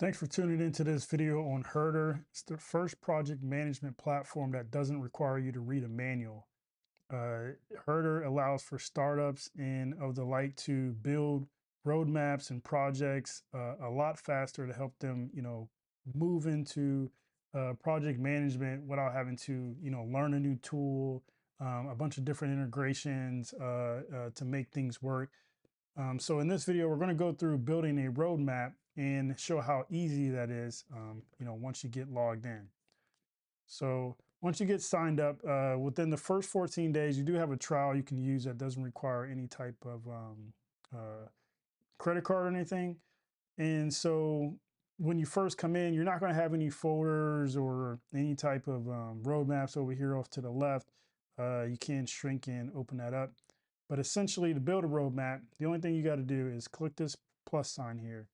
Thanks for tuning into this video on Herder. It's the first project management platform that doesn't require you to read a manual. Herder allows for startups and of the like to build roadmaps and projects a lot faster to help them, move into project management without having to, learn a new tool, a bunch of different integrations to make things work. So in this video, we're going to go through building a roadmap and show how easy that is, once you get logged in. So once you get signed up, within the first 14 days, you do have a trial you can use that doesn't require any type of credit card or anything. And so when you first come in, you're not going to have any folders or any type of roadmaps over here off to the left. You can shrink and open that up. But essentially, to build a roadmap, the only thing you got to do is click this plus sign here.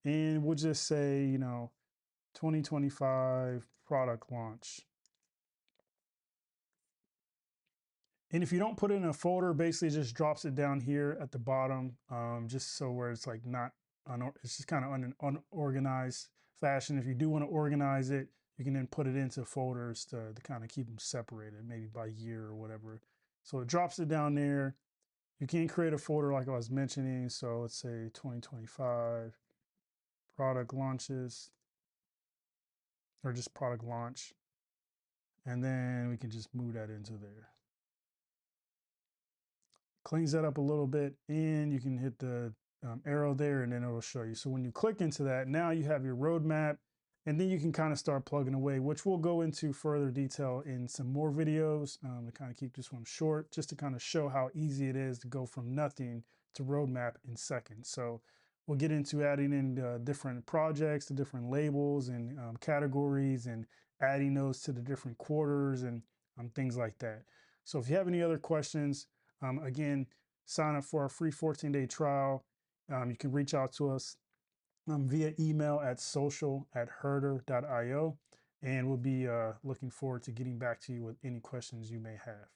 And we'll just say, 2025 product launch. And if you don't put it in a folder, basically it just drops it down here at the bottom, just so where it's like not, it's just kind of unorganized fashion. If you do want to organize it, you can then put it into folders to kind of keep them separated, maybe by year or whatever. So it drops it down there. You can create a folder like I was mentioning. So let's say 2025 product launches, or just product launch. And then we can just move that into there. Cleans that up a little bit, and you can hit the arrow there and then it'll show you. So when you click into that, now you have your roadmap, and then you can kind of start plugging away, which we'll go into further detail in some more videos to kind of keep this one short, just to kind of show how easy it is to go from nothing to roadmap in seconds. So we'll get into adding in different projects, the different labels and categories, and adding those to the different quarters and things like that. So if you have any other questions, again, sign up for our free 14-day trial. You can reach out to us via email at social@herder.io, and we'll be looking forward to getting back to you with any questions you may have.